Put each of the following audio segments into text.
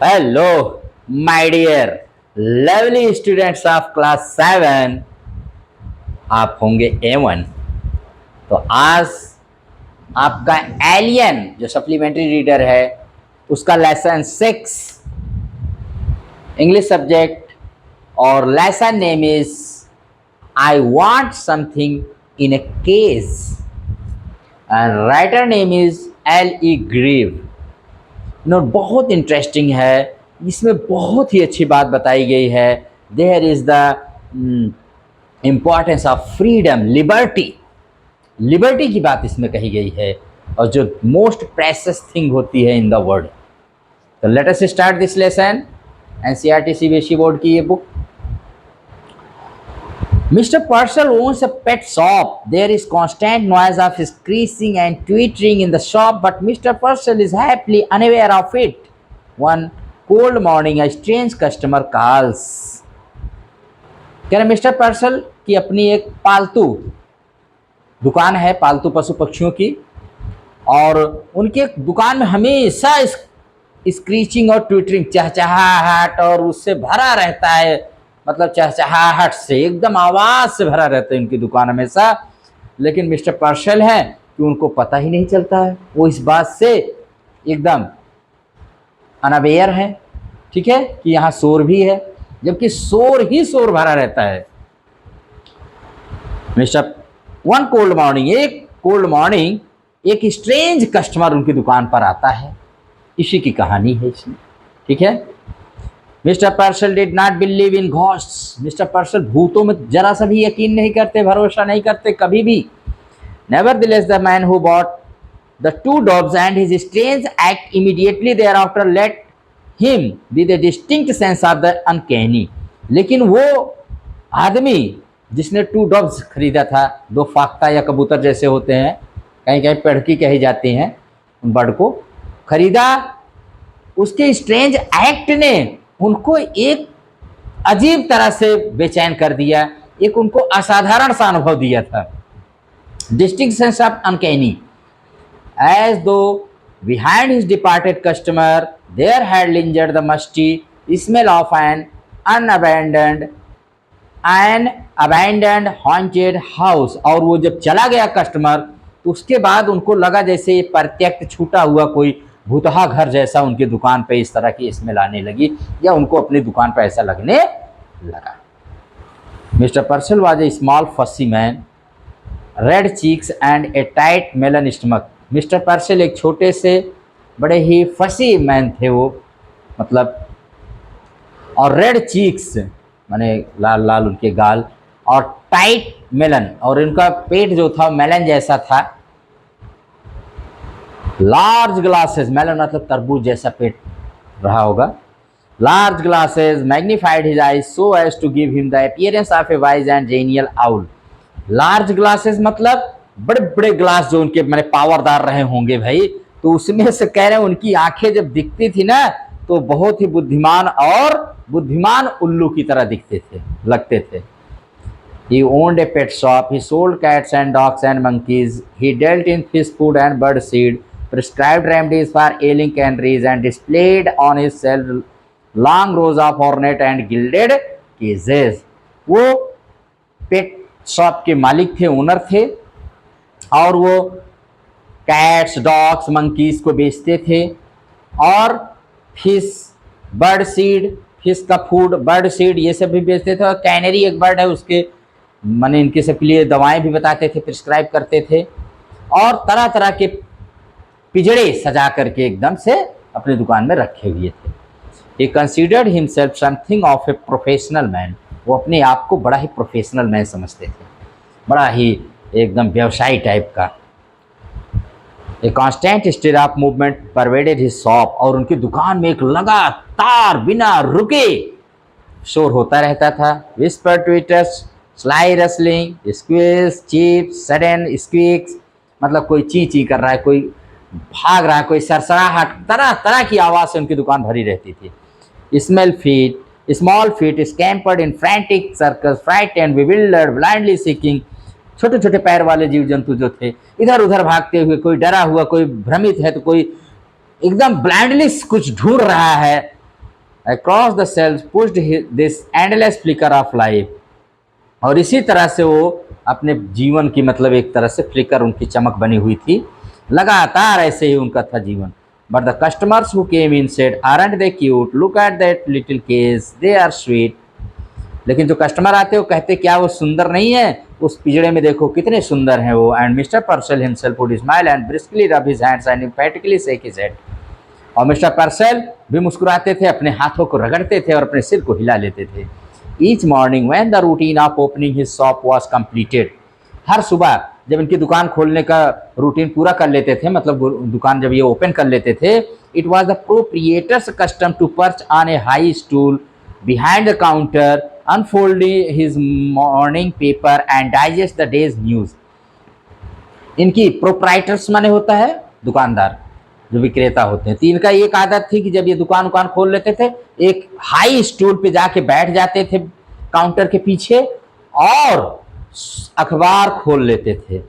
Hello, my dear lovely students of class 7. आप होंगे A1। तो आज आपका एलियन जो सप्लीमेंट्री रीडर है उसका लेसन 6 इंग्लिश सब्जेक्ट और lesson name is I want something in a cage and writer name is L.E. Grieve. Note बहुत इंटरेस्टिंग है, इसमें बहुत ही अच्छी बात बताई गई है। There is the importance of freedom, liberty की बात इसमें कही गई है और जो मोस्ट प्रेशियस थिंग होती है इन द वर्ल्ड। तो let us start this lesson. NCERT CBSE board की ये book. Mr. Purcell owns a pet shop. There is constant noise of screeching and twittering in the shop, but Mr. Purcell is happily unaware of it. One cold morning, a strange customer calls. कह रहे mister पर्सल की अपनी एक पालतू दुकान है, पालतू पशु पक्षियों की, और उनके दुकान में हमेशा स्क्रीचिंग और ट्विटरिंग, चहचहाहट और उससे भरा रहता है। मतलब चहचहाहट से एकदम आवाज़ से भरा रहता है उनकी दुकान हमेशा। लेकिन मिस्टर पर्सल है कि उनको पता ही नहीं चलता है, वो इस बात से एकदम अनअवेयर है, ठीक है, कि यहाँ शोर भी है, जबकि शोर ही शोर भरा रहता है। मिस्टर वन कोल्ड मॉर्निंग, एक कोल्ड मॉर्निंग एक स्ट्रेंज कस्टमर उनकी दुकान पर आता है। इसी की कहानी है इसमें, ठीक है। Mister पर्सल did not believe in ghosts. Mister पर्सल भूतों में जरा सा भी यकीन नहीं करते, भरोसा नहीं करते कभी भी। Nevertheless the man who bought the to dogs and his strange act immediately thereafter let him with A distinct sense of the uncanny. लेकिन वो आदमी जिसने 2 डॉग्स खरीदा था, 2 फाख्ता या कबूतर जैसे होते हैं, कहीं कहीं पेड़की कही जाती हैं उन बर्ड को, खरीदा, उसके स्ट्रेंज एक्ट ने उनको एक अजीब तरह से बेचैन कर दिया, एक उनको असाधारण सा अनुभव दिया था। Distinct sense of uncanny, as though behind his departed customer there had lingered the musty smell of an abandoned haunted house. और वो जब चला गया कस्टमर तो उसके बाद उनको लगा जैसे ये प्रत्यक्ष छूटा हुआ कोई भूतहा घर जैसा उनकी दुकान पे इस तरह की स्मेल आने लगी, या उनको अपनी दुकान पे ऐसा लगने लगा। Mister Purcell was a small fussy man, red cheeks and a tight melon stomach. Mister Purcell एक छोटे से बड़े ही फसी मैन थे वो, मतलब, और रेड चीक्स माने लाल लाल उनके गाल, और टाइट मेलन, और उनका पेट जो था मेलन जैसा था। लार्ज ग्लासेस, मेलन मतलब तरबूज जैसा पेट रहा होगा। Large glasses magnified his eyes so as to give him the appearance of a wise and genial owl. Large glasses मतलब बड़े बड़े ग्लास जो उनके मैंने पावरदार रहे होंगे भाई, तो उसमें से कह रहे हैं उनकी आंखें जब दिखती थी ना तो बहुत ही बुद्धिमान उल्लू की तरह दिखते थे, लगते थे। He owned a pet shop. He sold cats and dogs and monkeys. He dealt in fish food and bird seed, prescribed remedies for ailing canaries, and displayed on his shelf long rows of ornate and gilded cages. वो pet shop के मालिक थे, owner थे, और वो cats, dogs, monkeys को बेचते थे, और फिश, बर्ड सीड, फिश का फूड, बर्ड सीड ये सब भी बेचते थे। और कैनरी एक बर्ड है, उसके माने इनके सबके लिए दवाएं भी बताते थे, प्रिस्क्राइब करते थे, और तरह तरह के पिजड़े सजा करके एकदम से अपनी दुकान में रखे हुए थे। He considered himself something of a professional man. वो अपने आप को बड़ा ही प्रोफेशनल मैन समझते थे, बड़ा ही एकदम व्यवसायी टाइप का। A constant state of movement pervaded his shop. और उनकी दुकान में एक लगातार बिना रुके शोर होता रहता था। Whisper twitters, sly rustling, squeeze, cheep, sudden squeaks, मतलब कोई ची ची कर रहा है, कोई भाग रहा है, कोई सरसराहट, तरह तरह की आवाज़ से उनकी दुकान भरी रहती थी। Small feet scampered in frantic circus, frightened, bewildered, blindly seeking. छोटे छोटे पैर वाले जीव जंतु जो थे इधर उधर भागते हुए, कोई डरा हुआ, कोई भ्रमित है, तो कोई एकदम ब्लाइंडली कुछ ढूंढ रहा है, across the cells pushed this endless flicker of life. और इसी तरह से वो अपने जीवन की मतलब एक तरह से फ्लिकर उनकी चमक बनी हुई थी, लगातार ऐसे ही उनका था जीवन। But the customers who came in said aren't they cute, look at that little cage, they are sweet. लेकिन जो कस्टमर आते वो कहते क्या वो सुंदर नहीं है, उस पिंजड़े में देखो कितने सुंदर हैं वो। And mister Purcell himself would smile and briskly rub his hands and emphatically shake his head. और मिस्टर पर्सेल भी मुस्कुराते थे, अपने हाथों को रगड़ते थे और अपने सिर को हिला लेते थे। Each morning when the routine of opening his shop was completed, हर सुबह जब इनकी दुकान खोलने का रूटीन पूरा कर लेते थे, मतलब दुकान जब ये ओपन कर लेते थे, it was the proprietor's custom to perch on a high stool behind the counter, unfolding his morning paper and digest the day's news. इनकी प्रोप्राइटर्स माने होता है दुकानदार, जो विक्रेता होते हैं। तो इनका एक आदत थी कि जब ये दुकान खोल लेते थे, एक हाई स्टूल पे जाके बैठ जाते थे काउंटर के पीछे और अखबार खोल लेते थे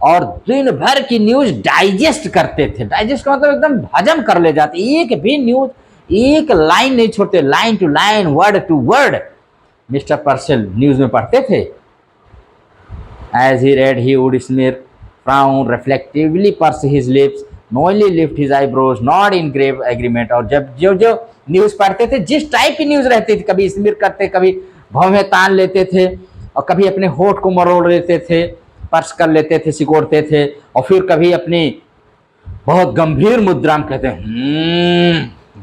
और दिन भर की न्यूज डाइजेस्ट करते थे। डाइजेस्ट का मतलब एकदम हजम कर ले जाते, एक भी न्यूज, एक लाइन नहीं छोड़ते, line to line, word to word mister Purcell news में पढ़ते थे। As he read he would smirk, frown, reflectively purse his lips, knowingly lift his eyebrows, nod in grave agreement. और जब जो जो न्यूज पढ़ते थे, जिस टाइप की न्यूज रहती थी, कभी स्मिर करते, कभी भौं में तान लेते थे और कभी अपने होठ को मरोड़ लेते थे, पर्स कर लेते थे, सिकोड़ते थे, और फिर कभी अपनी बहुत गंभीर मुद्रा में कहते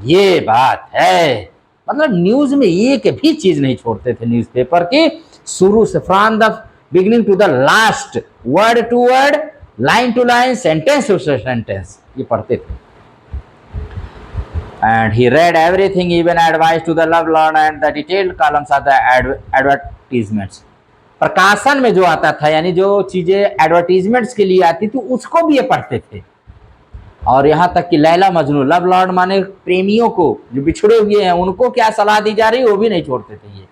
ये बात है। मतलब न्यूज में एक भी चीज नहीं छोड़ते थे न्यूज़पेपर की, शुरू से from the beginning to the last, word to word, line to line, sentence to sentence, ये पढ़ते थे। And he read everything, even advice to the love lorn and the detailed columns of the advertisements. प्रकाशन में जो आता था, यानी जो चीजें एडवर्टीजमेंट्स के लिए आती थी, उसको भी ये पढ़ते थे। और यहाँ तक कि लैला मजनू, लव लॉर्ड माने प्रेमियों को जो बिछड़े हुए हैं, उनको क्या सलाह दी जा रही है वो भी नहीं छोड़ते थे ये।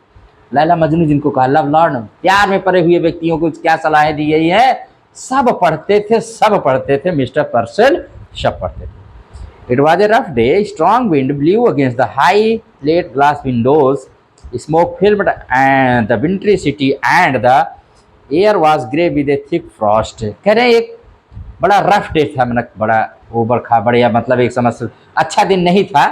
लैला मजनू जिनको कहा, लव लॉर्ड, प्यार में पड़े हुए व्यक्तियों को क्या सलाहें दी गई है, सब पढ़ते थे, सब पढ़ते थे मिस्टर पर्सेल, सब पढ़ते थे। It was a rough day, strong wind blue against the high plate glass Windows, smoke filled and the विंट्री city and the air was grey with A thick Frost. कह रहे एक बड़ा रफ डे था, मतलब बड़ा ओबर खा बढ़िया, मतलब एक समझ अच्छा दिन नहीं था।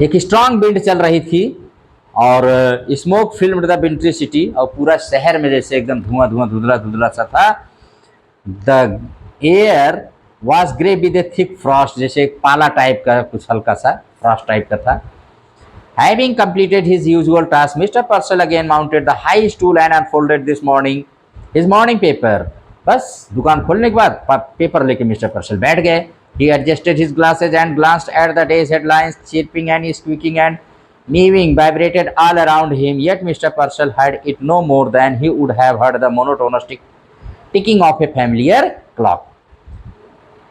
एक स्ट्रॉन्ग विंड चल रही थी और स्मोक फिल्म्ड द विंट्री सिटी, और पूरा शहर में जैसे एकदम धुआं धुआं धुंधला धुंधला सा था। The air was grey with A thick Frost, जैसे एक पाला टाइप का, कुछ हल्का सा फ्रॉस्ट टाइप का था। Having completed his usual task, Mr. Purcell again mounted the high stool and unfolded this morning his morning paper. बस दुकान खोलने के बाद पेपर लेके मिस्टर पर्सेल बैठ गए। He adjusted his glasses and glanced at the day's headlines, chirping and squeaking and meowing vibrated all around him. Yet Mr. Purcell had it no more than he would have heard the monotonous ticking of a familiar clock.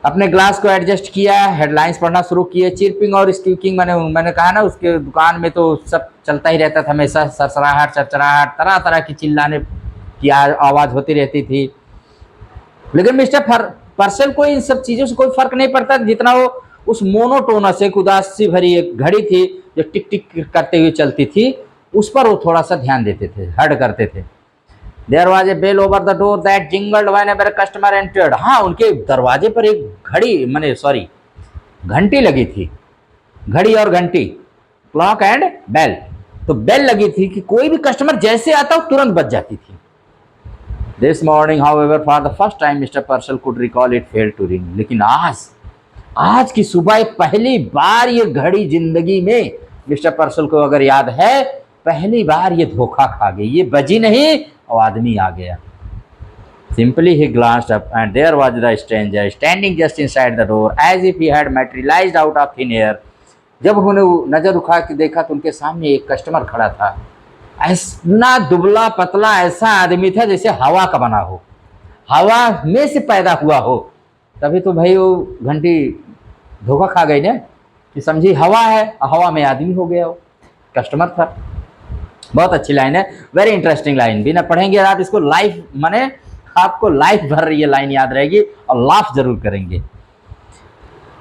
अपने glass को adjust किया, headlines पढ़ना शुरू किए। Chirping और squeaking, मैंने कहा ना, उसके दुकान में तो सब चलता ही रहता था हमेशा, सरसराहट, चरचराहट, तरह तरह की चिल्लाने की आवाज़ होती रहती थी। लेकिन मिस्टर पर्सेल को इन सब चीज़ों से कोई फर्क नहीं पड़ता, जितना वो उस मोनोटोनस, एक उदासी भरी एक घड़ी थी जो टिक टिक करते हुए चलती थी, उस पर वो थोड़ा सा ध्यान देते थे, हट करते थे। There was a bell over the door that jingled whenever a customer entered. हाँ, उनके दरवाजे पर एक घंटी लगी थी। घड़ी और घंटी, क्लॉक एंड बेल। तो बेल लगी थी कि कोई भी कस्टमर जैसे आता हो तुरंत बज जाती थी। This morning, however, for the first time, Mr. Purcell could recall it failed to ring. लेकिन आज की सुबह पहली बार ये घड़ी जिंदगी में मिस्टर पर्सेल को अगर याद है, पहली बार ये धोखा खा गई, ये बजी नहीं और आदमी आ गया। Simply he glanced up and there was the stranger standing just inside the door as if he had materialized out of thin air. जब उन्होंने नजर उठा के देखा तो उनके सामने एक कस्टमर खड़ा था। ऐसा दुबला पतला ऐसा आदमी था जैसे हवा का बना हो, हवा में से पैदा हुआ हो। तभी तो भाई वो घंटी धोखा खा गई ना, कि समझी हवा है, हवा में आदमी हो गया, वो कस्टमर था। बहुत अच्छी लाइन है, वेरी इंटरेस्टिंग लाइन। बिना पढ़ेंगे आप इसको, लाइफ आपको लाइफ भर ये लाइन याद रहेगी और लाफ जरूर करेंगे।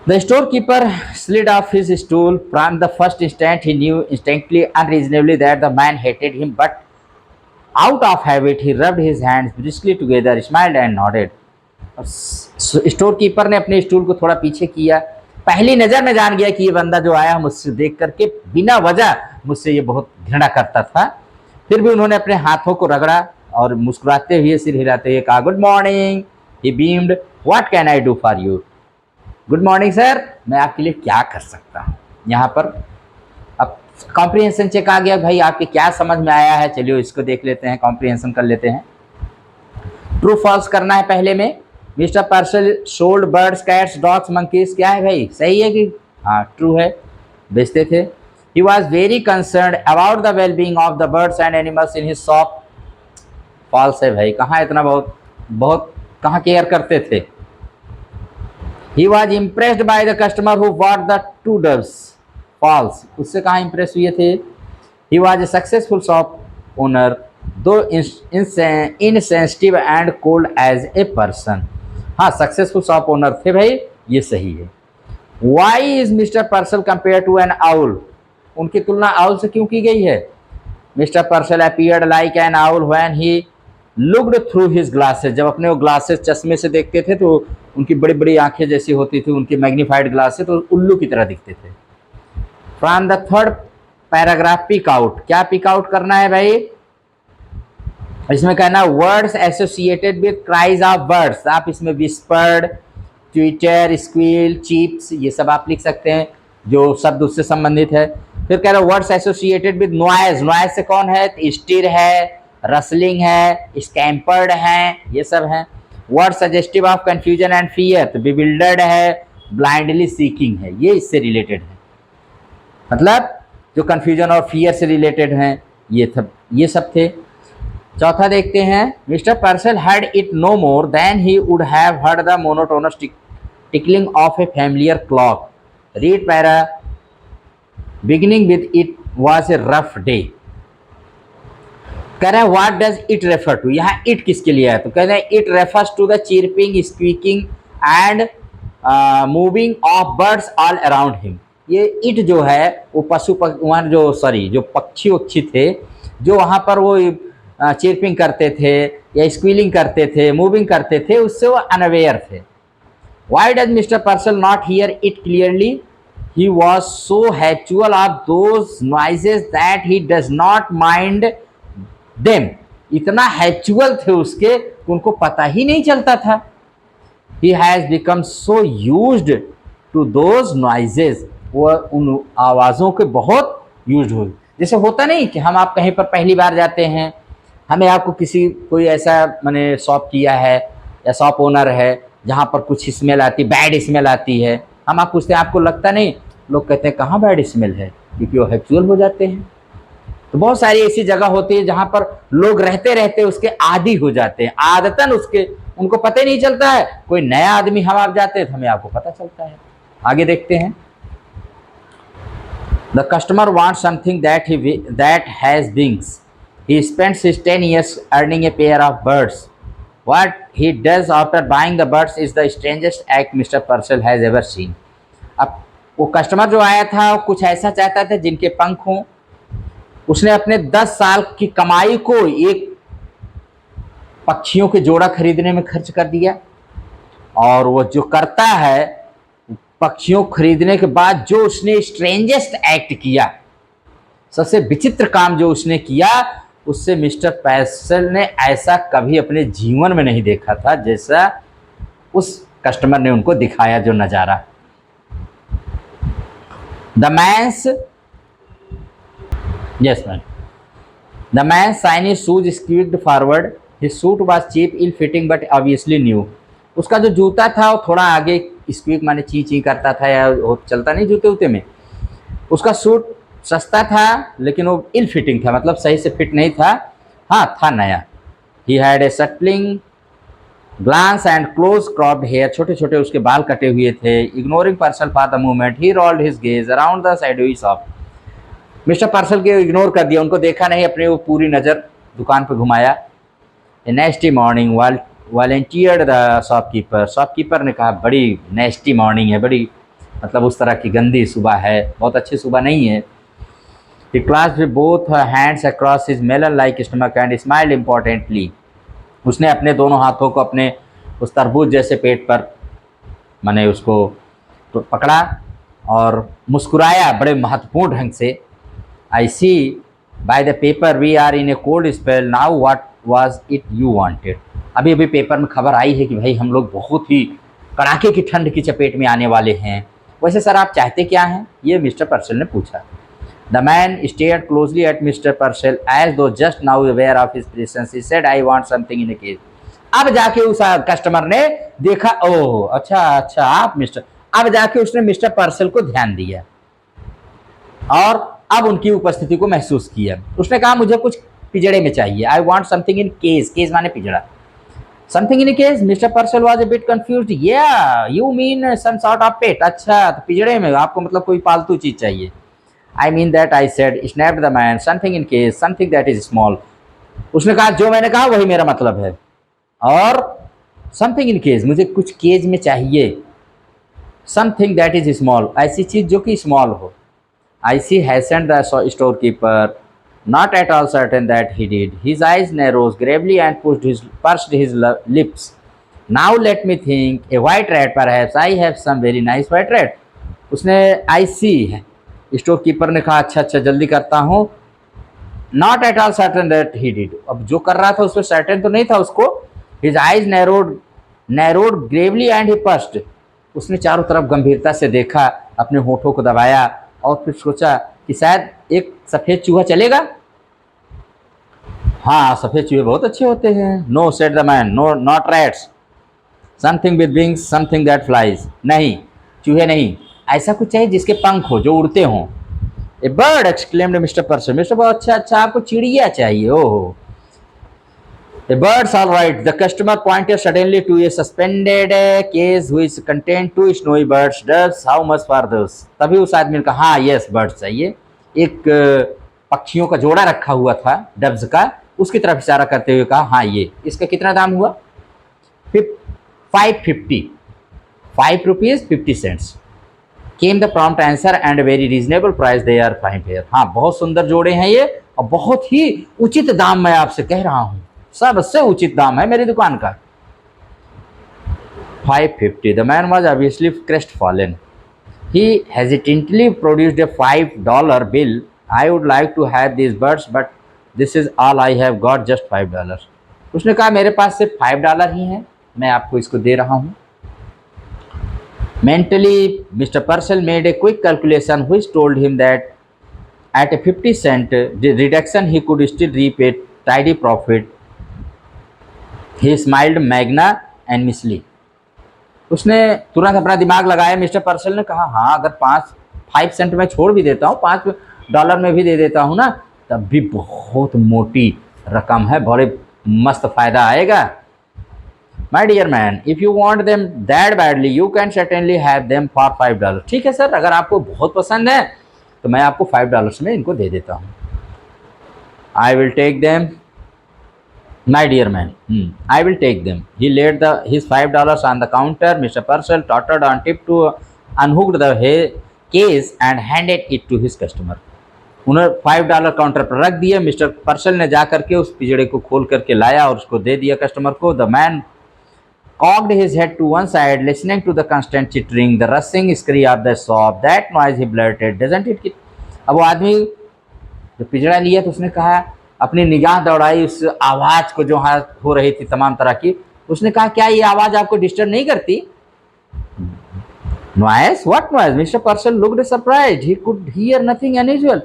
The storekeeper slid off his stool. From the first instant, he knew instinctively, unreasonably, that the man hated him, but out of habit, he rubbed his hands briskly together, smiled, and nodded. Store keeper ने अपने stool को थोड़ा पीछे किया। पहली नजर में जान गया कि ये बंदा जो आया मुझसे देख करके बिना वजह मुझसे ये बहुत घृणा करता था। फिर भी उन्होंने अपने हाथों को रगड़ा और मुस्कुराते हुए सिर हिलाते हुए कहा, good morning. He beamed, what can I do for you. Good morning sir, मैं आपके लिए क्या कर सकता हूँ। यहाँ पर अब कॉम्प्रिहेंशन चेक आ गया, भाई आपके क्या समझ में आया है। चलिए इसको देख लेते हैं, कॉम्प्रिहेंशन कर लेते हैं। ट्रू फॉल्स करना है पहले में। Mister पर्सल sold birds cats dogs monkeys, क्या है भाई, सही है कि हाँ ट्रू है, बेचते थे। He was very concern about the well being of the birds and animals in his shop, false है भाई, कहाँ इतना बहुत बहुत कहाँ केयर करते थे। He was impressed by the customer who bought the two doves, false, उससे कहाँ इंप्रेस हुए थे। He was a successful shop owner though insensitive and cold as a person, हाँ सक्सेसफुल शॉप ओनर थे भाई, ये सही है। Why is mister Purcell compare to an owl, उनकी तुलना आउल से क्यों की गई है। Mister Purcell appeared like an owl when he looked through his glasses, जब अपने वो ग्लासेस चश्मे से देखते थे तो उनकी बड़ी बड़ी आंखें जैसी होती थी, उनकी मैग्नीफाइड ग्लासेस तो उल्लू की तरह दिखते थे। From the third paragraph pick out, क्या पिक आउट करना है भाई, इसमें कहना words associated with cries of birds, आप इसमें विस्पर्ड, ट्विटर, स्क्वील, चीप्स, ये सब आप लिख सकते हैं जो शब्द उससे संबंधित है। फिर कह रहा है words associated with noise, noise से कौन है, स्टिर है, रसलिंग है, स्कैम्पर्ड है, ये सब है। Word suggestive of confusion and fear, तो बिविल्डर्ड है, ब्लाइंडली सीकिंग है, ये इससे रिलेटेड है, मतलब जो कंफ्यूजन और फियर से रिलेटेड हैं ये सब थे। चौथा देखते हैं, mister Purcell heard it no more than he would have heard the monotonous tickling of a familiar clock, read para beginning with it was a rough day. कह रहे हैं what does it refer to, यहाँ it किसके लिए है, तो कह रहे हैं it refers to the chirping, squeaking and moving of birds all around him. ये इट जो है वो वहाँ जो पक्षी वक्षी थे जो वहाँ पर वो चिरपिंग करते थे या स्क्वीलिंग करते थे, मूविंग करते थे, उससे वो अनअवेयर थे। Why does mister Purcell not hear it clearly, he was so हैचुअल of those noises that he does not mind them, इतना हैचुअल थे उसके उनको पता ही नहीं चलता था। He has become so used to those noises, वो उन आवाज़ों के बहुत यूज हो, जैसे होता नहीं कि हम आप कहीं पर पहली बार जाते हैं, हमें आपको कोई ऐसा मैंने शॉप किया है या शॉप ओनर है जहाँ पर कुछ स्मेल आती, बैड स्मेल आती है, हम आप पूछते हैं आपको लगता नहीं, लोग कहते हैं कहाँ बैड स्मेल है, क्योंकि वो हैचुअल हो जाते हैं। तो बहुत सारी ऐसी जगह होती है जहाँ पर लोग रहते रहते उसके आदी हो जाते हैं, आदतन उनको पता ही नहीं चलता है। कोई नया आदमी हम आप जाते हैं तो हमें आपको पता चलता है। आगे देखते हैं, the customer want something that has wings, he spends his 10 years earning a pair of birds. What he does after buying the birds is the strangest act Mr. Purcell has ever seen. अब वो customer जो आया था वो कुछ ऐसा चाहता था जिनके पंख हों, उसने अपने 10 साल की कमाई को एक पक्षियों के जोड़ा खरीदने में खर्च कर दिया। और वो जो करता है पक्षियों खरीदने के बाद जो उसने स्ट्रेंजेस्ट एक्ट किया, सबसे विचित्र काम जो उसने किया, उससे मिस्टर पर्सल ने ऐसा कभी अपने जीवन में नहीं देखा था जैसा उस कस्टमर ने उनको दिखाया जो नज़ारा। The man's shiny shoes squeezed forward, his suit was cheap, ill fitting but obviously new. उसका जो जूता था वो थोड़ा आगे स्क्वीक माने ची ची करता था या चलता नहीं जूते उते में। उसका सूट सस्ता था लेकिन वो इल फिटिंग था, मतलब सही से फिट नहीं था, हाँ था नया। He had a startling glance and close cropped hair, छोटे छोटे उसके बाल कटे हुए थे। Ignoring Purcell for the moment he rolled his gaze around the sideway shop, mister Purcell के इग्नोर कर दिया, उनको देखा नहीं, अपनी वो पूरी नज़र दुकान पर घुमाया। ए नेस्टी मॉर्निंग वॉलेंटियर्ड द शॉपकीपर, शॉपकीपर ने कहा बड़ी नेस्टी मॉर्निंग है, बड़ी मतलब उस तरह की गंदी सुबह है, बहुत अच्छी सुबह नहीं है। He clasped both her hands across his melon-like stomach and smiled importantly. उसने अपने दोनों हाथों को अपने उस तरबूज जैसे पेट पर माने उसको तो पकड़ा और मुस्कुराया बड़े महत्वपूर्ण ढंग से। I see by the paper we are in a cold spell. Now what was it you wanted? अभी अभी पेपर में खबर आई है कि भाई हम लोग बहुत ही कड़ाके की ठंड की चपेट में आने वाले हैं। वैसे सर आप चाहते क्या हैं? ये मिस्टर पर्सल ने पूछा। The man stared closely at Mr. Purcell as though just now aware of his presence. He said, "I want something in a case." अब जाके उस कस्टमर ने देखा, ओह अच्छा अच्छा आप मिस्टर, अब जाके उसने मिस्टर पर्सल को ध्यान दिया और अब उनकी उपस्थिति को महसूस किया। उसने कहा मुझे कुछ पिजड़े में चाहिए। I want something in case, case माने पिजड़ा। Something in case, mister Purcell was a bit confused. या you mean some sort of pet, अच्छा तो पिजड़े में आपको मतलब कोई पालतू चीज चाहिए। I mean that, I said, snapped the man. Something in case, something that is small. उसने कहा जो मैंने कहा वही मेरा मतलब है। और something in case, मुझे कुछ केज में चाहिए। Something that is small, ऐसी चीज जो कि small हो। I see hastened the storekeeper, not at all certain that he did. His eyes narrowed gravely and pursed his lips. Now let me think. A white rat, perhaps. I have some very nice white rat. उसने I see store keeper ने कहा अच्छा अच्छा जल्दी करता हूँ। Not at all certain that he did, अब जो कर रहा था उसमें सर्टेन तो नहीं था उसको। His eyes narrowed Gravely and he pursued, उसने चारों तरफ गंभीरता से देखा, अपने होठों को दबाया और फिर सोचा कि शायद एक सफेद चूहा चलेगा। हाँ सफेद चूहे बहुत अच्छे होते हैं। No said the man, no not rats, something with wings, something that flies, नहीं चूहे नहीं, ऐसा कुछ चाहिए जिसके पंख हो, जो उड़ते हों। A bird, exclaimed mister person. Mister बहुत अच्छा अच्छा आपको चिड़िया चाहिए, ओहो। A birds all right. The customer pointed suddenly to a suspended cage which contained 2 snowy birds. Doves, how much for those? तभी उस आदमी ने कहा हाँ यस बर्ड्स चाहिए। एक पक्षियों का जोड़ा रखा हुआ था डब्स का, उसकी तरफ इशारा करते हुए कहा हाँ ये, इसका कितना दाम हुआ? 550, 5 rupees 50 cents. Came the prompt answer and a very reasonable price they are fine here. हाँ बहुत सुंदर जोड़े हैं ये और बहुत ही उचित दाम मैं आपसे कह रहा हूँ, सबसे उचित दाम है मेरी दुकान का। 550. The man was obviously crestfallen. He hesitantly produced a $5 bill. I would like to have these birds, but this is all I have got, just $5. उसने कहा मेरे पास सिर्फ $5 ही हैं, मैं आपको इसको दे रहा हूँ। Mentally, Mr. Purcell made a quick calculation which told him that at a 50-cent reduction he could still reap a tidy profit. He smiled magnanimously. उसने तुरंत अपना दिमाग लगाया। मिस्टर पर्सल ने कहा हाँ अगर 5 सेंट में छोड़ भी देता हूँ, $5 में भी दे देता हूँ ना, तब भी बहुत मोटी रकम है, बड़े मस्त फायदा आएगा। My dear man, if you want them that badly, you can certainly have them for $5. ठीक है सर, अगर आपको बहुत पसंद है तो मैं आपको $5 में इनको दे देता हूँ। I will take them, my dear man. I will take them. He laid his $5 on the counter. Mr. Purcell tottered on tip to unhooked the case and handed it to his customer. उन्होंने $5 counter पर रख दिया। Mister पर्सल ने जा करके उस पिजड़े को खोल करके लाया और उसको दे दिया कस्टमर को। The man cocked his head to one side, listening to the constant chittering, the rushing scream of the shop. That noise, he blurted, doesn't it? अब वो आदमी जब पिजड़ा लिया तो उसने कहा, अपनी निगाह दौड़ाई उस आवाज को जो हाँ हो रही थी तमाम तरह की। उसने कहा क्या ये आवाज आपको डिस्टर्ब नहीं करती? Noise? What noise? Mr. Purcell looked surprised. He could hear nothing unusual.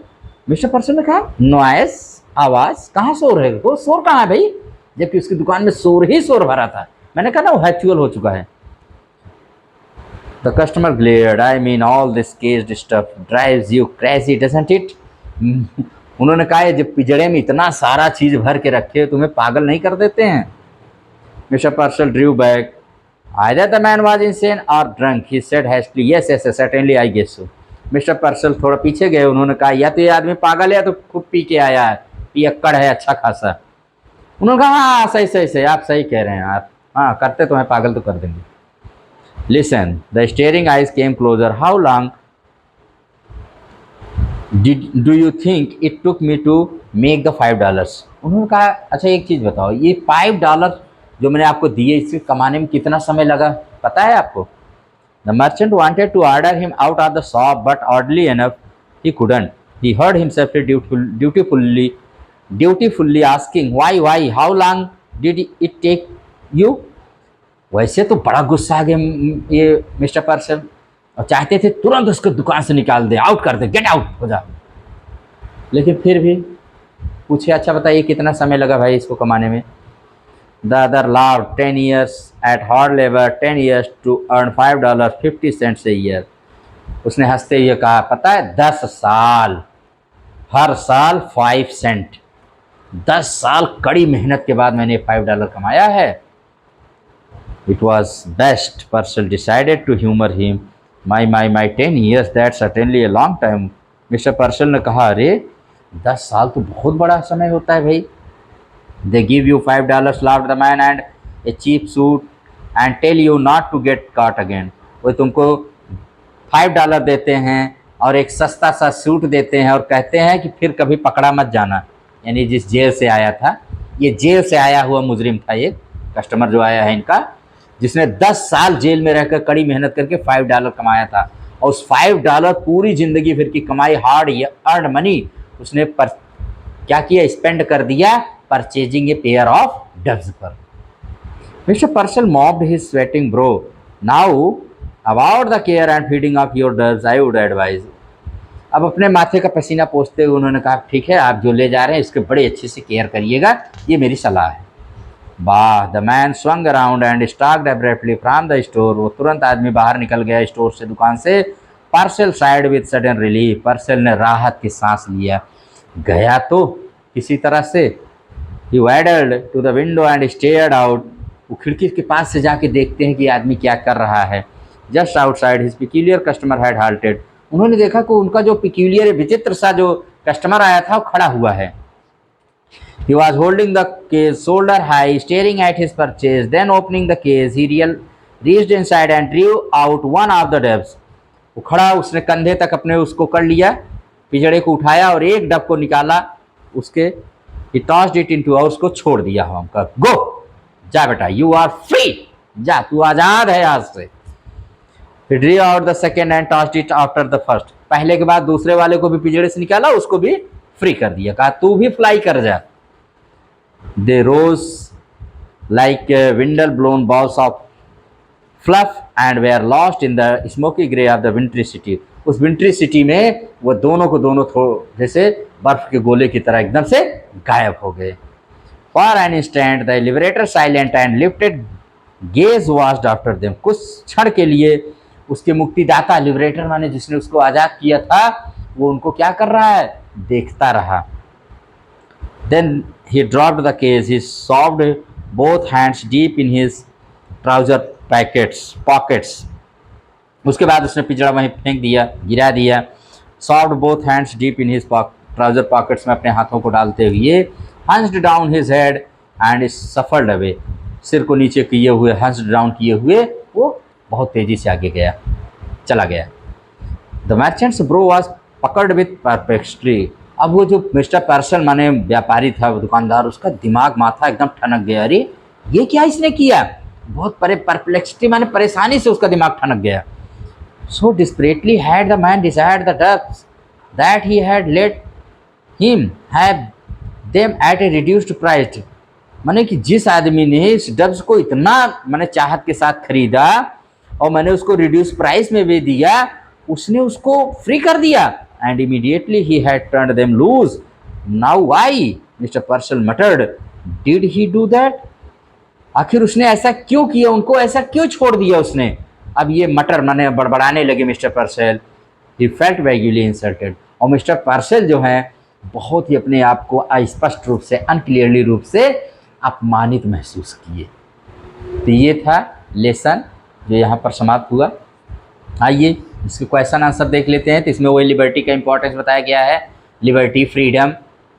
Mister person ने कहा नॉइस, आवाज, कहाँ शोर है? वो शोर कहाँ है भाई? जबकि उसकी दुकान में शोर ही शोर भरा था। मैंने कहा ना वो हैचुअल हो चुका है। The customer glared. I mean, all this caged stuff drives you crazy, doesn't it? उन्होंने कहा जब पिजड़े में इतना सारा चीज भर के रखे तुम्हें पागल नहीं कर देते हैं? Mr. Purcell drew back. Either the man was insane or drunk, he said hastily. Yes, yes, certainly, I guess so. Mister पर्सल थोड़ा पीछे गए। उन्होंने कहा या तो ये आदमी पागल है या तो खूब पी के आया है, पियक्कड़ है अच्छा खासा। उन्होंने कहा हाँ सही सही सही, आप सही कह रहे हैं, आप हाँ करते तो हैं, पागल तो कर देंगे। Listen, the staring eyes came closer. How long do you think it took me to make the $5? उन्होंने कहा अच्छा एक चीज़ बताओ, ये $5 जो मैंने आपको दिए इसे कमाने में कितना समय लगा पता है आपको? The merchant wanted to order him out of the shop, but oddly enough, he couldn't. He heard himself dutifully asking, why, how long did it take you? वैसे तो बड़ा गुस्सा आ गया ये मिस्टर पर्सन और चाहते थे तुरंत उसको दुकान से निकाल दे, आउट कर दे, गेट आउट हो जा। लेकिन फिर भी पूछे अच्छा बताइए कितना समय लगा भाई इसको कमाने में? The other laughed. 10 years at hard labor, 10 years to earn $5.50 a year. उसने हंसते हुए कहा पता है 10 साल, हर साल 5 सेंट, 10 साल कड़ी मेहनत के बाद मैंने $5 कमाया है। It was best. Purcell decided to humor him. My 10 years, that's certainly a long time. Mister पर्सल ने कहा अरे 10 साल तो बहुत बड़ा समय होता है भाई। They give you $5, laughed the man, and a cheap suit and tell you not to get caught again. वो तुमको $5 देते हैं और एक सस्ता सा सूट देते हैं और कहते हैं कि फिर कभी पकड़ा मत जाना। यानी जिस जेल से आया था, ये जेल से आया हुआ मुजरिम था, ये कस्टमर जो आया है इनका, जिसने 10 साल जेल में रहकर कड़ी मेहनत करके $5 कमाया था और उस $5 पूरी ज़िंदगी फिर की कमाई हार्ड अर्न मनी उसने क्या किया, स्पेंड कर दिया purchasing a pair of doves पर। Mister Purcell mopped his sweating brow, now about the care and feeding of your doves I would advise. अब अपने माथे का पसीना पोंछते हुए उन्होंने कहा ठीक है आप जो ले जा रहे हैं इसके बड़े अच्छे से केयर करिएगा, ये मेरी सलाह है। वाह, the man swung around and stocked abruptly from the store. वो तुरंत आदमी बाहर निकल गया स्टोर से, दुकान से। पर्सल साइड विद सडन रिलीफ, पर्सल ने राहत की सांस लिया, गया तो किसी तरह से। He waddled to the window and stared out. वो खिड़की के पास से जाके देखते हैं कि आदमी क्या कर रहा है। Just outside his peculiar customer had halted. उन्होंने देखा कि उनका जो peculiar विचित्र सा जो कस्टमर आया था वो खड़ा हुआ है। He was holding the case shoulder high, staring at his purchase. Then opening the case, he reached inside and drew out one of the dabs. वो खड़ा, उसने कंधे तक अपने उसको कर लिया, पिजड़े को उठाया और एक डब को निकाला उसके। He tossed it into, और उसको छोड़ दिया। हम का गो, जा बेटा, you are free, जा तू आजाद है आज से। He drew out the second and tossed it after the first. पहले के बाद दूसरे वाले को भी पिजड़े से निकाला, उसको भी फ्री कर दिया, कहा तू भी फ्लाई कर जा। They rose like wind blown balls of fluff and were lost in the smoky grey of the wintry city. उस विंट्री सिटी में वो दोनों को दोनों जैसे बर्फ के गोले की तरह एकदम से गायब हो गए। For an instant the liberator silent and lifted gaze watched after them. कुछ क्षण के लिए उसके मुक्तिदाता, लिबरेटर माने जिसने उसको आजाद किया था, वो उनको क्या कर रहा है, देखता रहा। Then he dropped the case. He shoved both hands deep in his trouser pockets. उसके बाद उसने पिजड़ा वहीं फेंक दिया, गिरा दिया। Shoved both hands deep in his trouser pockets में अपने हाथों को डालते हुए। Hunched down his head and shuffled away. सिर को नीचे किए हुए, hunched down किए हुए वो बहुत तेजी से आगे गया, चला गया। The merchant's brow was puckered with perplexity. अब वो जो मिस्टर पर्सल माने व्यापारी था, वो दुकानदार, उसका दिमाग माथा एकदम ठनक गया। अरे ये क्या इसने किया, बहुत परप्लेक्सिटी माने परेशानी से उसका दिमाग ठनक गया। So desperately had the man desired the ducks that he had let him have them at a reduced price. माने कि जिस आदमी ने इस डब्स को इतना माने चाहत के साथ खरीदा और मैंने उसको रिड्यूस प्राइस में भी दिया, उसने उसको फ्री कर दिया। And immediately he had turned them loose. Now why? Mr. Purcell muttered. Did he do that? आखिर उसने ऐसा क्यों किया, उनको ऐसा क्यों छोड़ दिया उसने? अब ये मटर माने बड़बड़ाने लगे mister Purcell. He felt vaguely insulted. और मिस्टर पर्सेल जो हैं बहुत ही अपने आप को अस्पष्ट रूप से, अनक्लियरली रूप से अपमानित महसूस किए। तो ये था लेसन जो यहाँ पर समाप्त हुआ। आइए इसके क्वेश्चन आंसर देख लेते हैं। तो इसमें वही लिबर्टी का इंपॉर्टेंस बताया गया है। लिबर्टी, फ्रीडम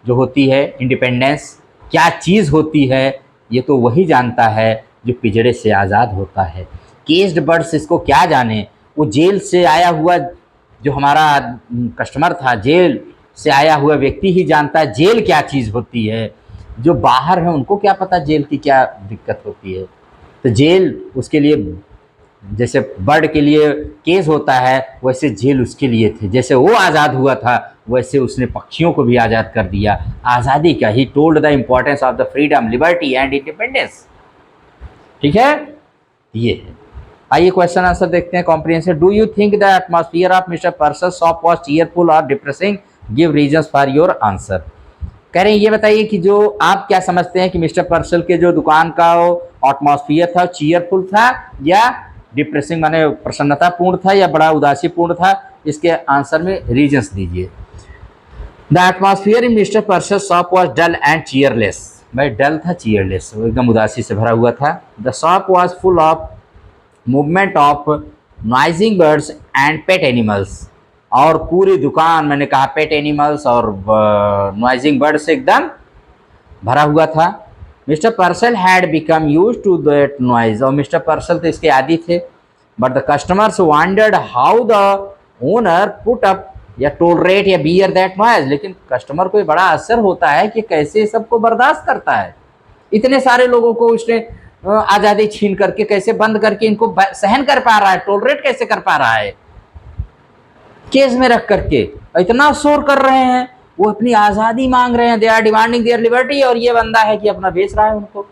जो होती है, इंडिपेंडेंस क्या चीज़ होती है, ये तो वही जानता है जो पिंजड़े से आज़ाद होता है। केस्ड बर्ड्स इसको क्या जाने, वो जेल से आया हुआ जो हमारा कस्टमर था, जेल से आया हुआ व्यक्ति ही जानता है जेल क्या चीज़ होती है। जो बाहर है उनको क्या पता जेल की क्या दिक्कत होती है। तो जेल उसके लिए, जैसे बर्ड के लिए केस होता है वैसे जेल उसके लिए थे। जैसे वो आज़ाद हुआ था वैसे उसने पक्षियों को भी आज़ाद कर दिया। आज़ादी का he told the importance of the freedom, liberty and independence. ठीक है, ये है। आइए क्वेश्चन आंसर देखते हैं comprehension. Do you think the atmosphere of mister person shop was cheerful और depressing? Give reasons for your answer. कह रहे हैं ये बताइए कि जो आप क्या समझते हैं कि मिस्टर पर्सल के जो दुकान का एटमॉस्फियर था चीयरफुल था या डिप्रेसिंग माने प्रसन्नतापूर्ण था या बड़ा उदासीपूर्ण था? इसके आंसर में रीजंस दीजिए। The atmosphere in mister Purcell shop was dull and cheerless. भाई डल था, चीयरलेस, वो एकदम उदासी से भरा हुआ था। The shop was full of movement of noising birds and pet animals. और पूरी दुकान, मैंने कहा पेट एनिमल्स और नॉइजिंग बर्ड से एकदम भरा हुआ था। Mister Purcell had become use to that noise. और मिस्टर पर्सल तो इसके आदी थे। But the customers wondered how the owner put up या टोलरेट या बियर दैट नॉइज। लेकिन कस्टमर को बड़ा असर होता है कि कैसे सबको बर्दाश्त करता है। इतने सारे लोगों को उसने आज़ादी छीन करके कैसे बंद करके इनको सहन कर पा रहा है, टोलरेट कैसे कर पा रहा है, केस में रख करके इतना शोर कर रहे हैं। वो अपनी आज़ादी मांग रहे हैं, they are demanding their liberty, और ये बंदा है कि अपना बेच रहा है उनको।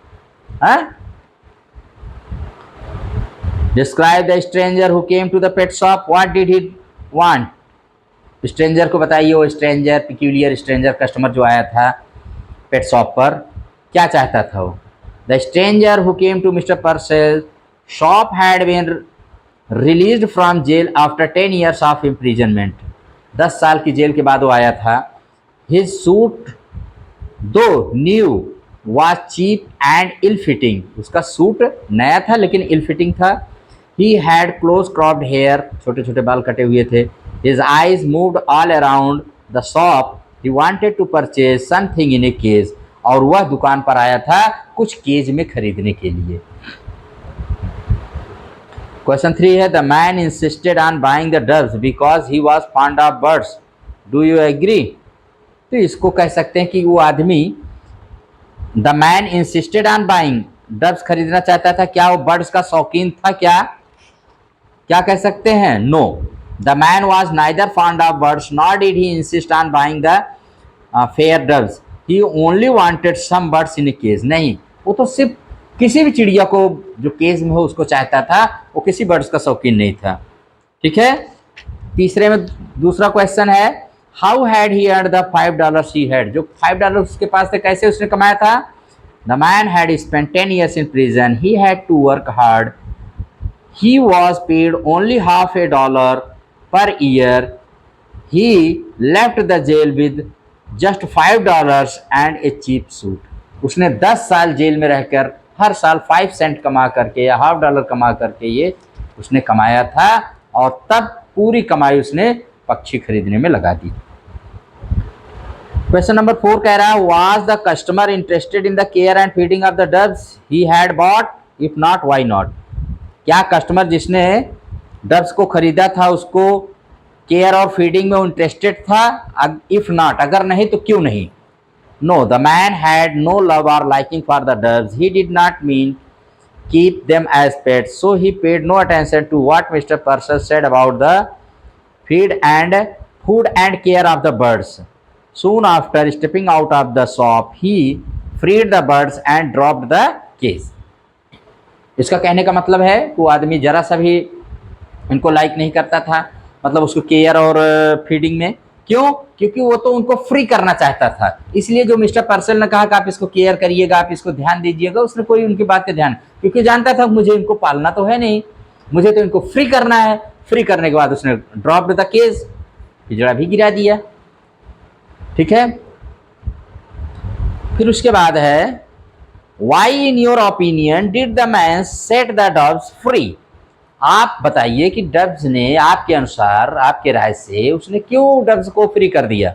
Describe the stranger who came to the pet shop, what did he want. Stranger को बताइए, वो स्ट्रेंजर, पिक्यूलियर स्ट्रेंजर, कस्टमर जो आया था पेट शॉप पर, क्या चाहता था वो। The stranger who came to mister Purcell shop had been released from jail after 10 years of imprisonment. 10 साल की जेल के बाद वो आया था। His suit though new was cheap and ill fitting. उसका सूट नया था लेकिन इल फिटिंग था। He had close cropped hair, छोटे छोटे बाल कटे हुए थे। His eyes moved all around the shop. He wanted to purchase something in a cage. और वह दुकान पर आया था कुछ केज में खरीदने के लिए। क्वेश्चन 3 है, the man insisted on buying the doves because he was fond of birds. Do you agree? तो इसको कह सकते हैं कि वो आदमी, the man insisted on buying, doves खरीदना चाहता था। क्या वो बर्ड्स का शौकीन था? क्या क्या कह सकते हैं? No, the man was neither fond of birds nor did he insist on buying the fair doves. He only wanted some birds in a cage. नहीं, वो तो सिर्फ किसी भी चिड़िया को जो केज में हो उसको चाहता था, वो किसी बर्ड्स का शौकीन नहीं था। ठीक है। तीसरे में दूसरा क्वेश्चन है, how had he earn the $5 he had. जो $5 उसके पास थे कैसे उसने कमाया था? The man had spent 10 years in prison. He had to work hard. He was paid only $half per year. He left the jail with just $5 and a cheap suit. उसने 10 साल जेल में रहकर हर साल 5 सेंट कमा करके या $half कमा करके ये उसने कमाया था, और तब पूरी कमाई उसने पक्षी खरीदने में लगा दी। क्वेश्चन नंबर 4 कह रहा है, was the customer interested in the care and feeding of the dubs he had bought? If not why not. क्या कस्टमर जिसने डब्स को खरीदा था उसको केयर और फीडिंग में इंटरेस्टेड था? इफ नॉट, अगर नहीं तो क्यों नहीं? No, the man had no love or liking for the doves. He did not mean keep them as pets, so he paid no attention to what Mr. Purcell said about the food and care of the birds. Soon after stepping out of the shop, he freed the birds and dropped the cage. इसका कहने का मतलब है वो आदमी जरा सा भी इनको लाइक नहीं करता था, मतलब उसको केयर और फीडिंग में। क्यों? क्योंकि वो तो उनको फ्री करना चाहता था। इसलिए जो मिस्टर पर्सल ने कहा कि आप इसको केयर करिएगा, आप इसको ध्यान दीजिएगा, उसने कोई उनकी बात का ध्यान, क्योंकि जानता था मुझे इनको पालना तो है नहीं, मुझे तो इनको फ्री करना है। फ्री करने के बाद उसने ड्रॉप द केज, पिंजड़ा भी गिरा दिया। ठीक है। फिर उसके बाद है, why in your opinion did the man set the doves free. आप बताइए कि डब्स ने आपके अनुसार, आपके राय से उसने क्यों डब्स को फ्री कर दिया?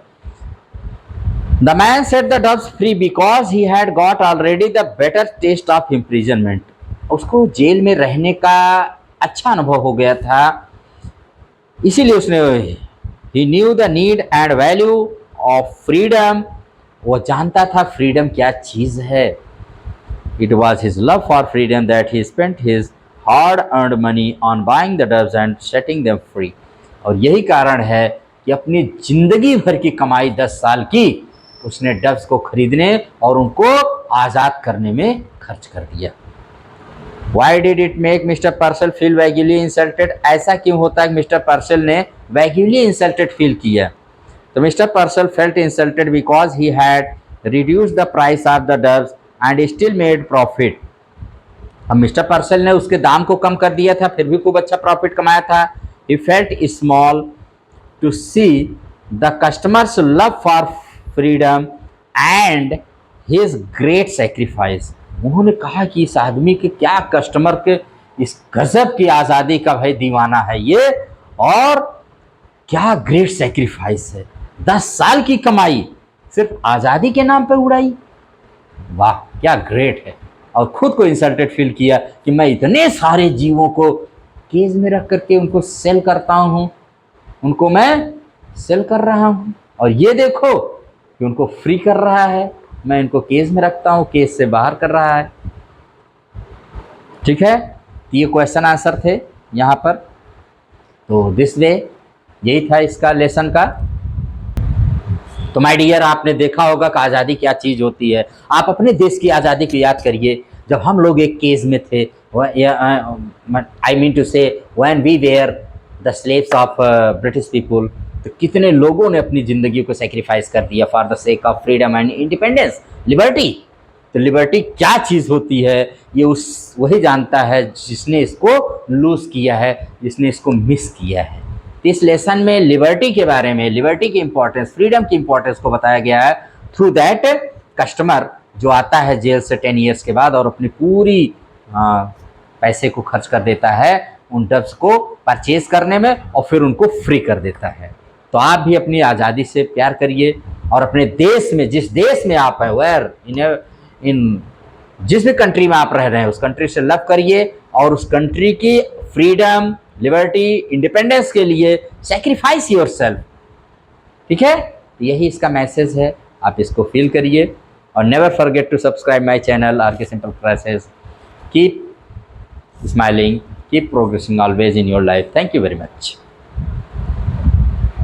The man set the doves free because he had got already the better taste of imprisonment. उसको जेल में रहने का अच्छा अनुभव हो गया था, इसीलिए उसने he knew the need and value of freedom, वो जानता था फ्रीडम क्या चीज़ है। It was his love for freedom that he spent his hard earned money on buying the doves and setting them free. और यही कारण है कि अपनी जिंदगी भर की कमाई 10 साल की उसने डब्स को खरीदने और उनको आज़ाद करने में खर्च कर दिया। Why did it make Mr. Purcell feel vaguely insulted? ऐसा क्यों होता है कि मिस्टर पर्सल ने vaguely insulted feel किया? तो mister पर्सल felt insulted because he had reduced the price of the doves and still made profit. अब मिस्टर पर्सल ने उसके दाम को कम कर दिया था, फिर भी खूब अच्छा प्रॉफिट कमाया था। He felt small to see the customer's love for freedom and his great sacrifice. उन्होंने कहा कि इस आदमी के क्या कस्टमर के इस गजब की आज़ादी का भाई दीवाना है ये, और क्या ग्रेट सेक्रीफाइस है। 10 साल की कमाई सिर्फ आज़ादी के नाम पे उड़ाई, वाह क्या ग्रेट है। और खुद को इंसल्टेड फील किया कि मैं इतने सारे जीवों को केज में रख करके उनको सेल करता हूँ, उनको मैं सेल कर रहा हूँ, और ये देखो कि उनको फ्री कर रहा है, मैं इनको केस में रखता हूँ, केस से बाहर कर रहा है। ठीक है, ये क्वेश्चन आंसर थे यहाँ पर। तो दिस वे यही था इसका लेसन का। तो माय डियर, आपने देखा होगा कि आज़ादी क्या चीज़ होती है। आप अपने देश की आज़ादी को याद करिए। जब हम लोग एक केस में थे, I mean to say when we were the slaves of British people, तो कितने लोगों ने अपनी ज़िंदगी को सेक्रीफाइस कर दिया for the sake of freedom and independence, liberty. तो लिबर्टी क्या चीज़ होती है ये वही जानता है जिसने इसको लूज़ किया है, जिसने इसको मिस किया है। इस लेसन में लिबर्टी के बारे में, लिबर्टी की इंपॉर्टेंस, फ्रीडम की इंपॉर्टेंस को बताया गया है थ्रू दैट कस्टमर जो आता है जेल से 10 ईयर्स के बाद और अपनी पूरी पैसे को खर्च कर देता है उन डब्स को परचेज करने में और फिर उनको फ्री कर देता है। तो आप भी अपनी आज़ादी से प्यार करिए और अपने देश में, जिस देश में आप हैं, वेयर इन जिस भी कंट्री में आप रह रहे हैं उस कंट्री से लव करिए और उस कंट्री की फ्रीडम, लिबर्टी, इंडिपेंडेंस के लिए सैक्रिफाइस योरसेल्फ। ठीक है, यही इसका मैसेज है, आप इसको फील करिए और never forget to subscribe my channel RK simple classes. Keep smiling, keep progressing always in your life. Thank you very much.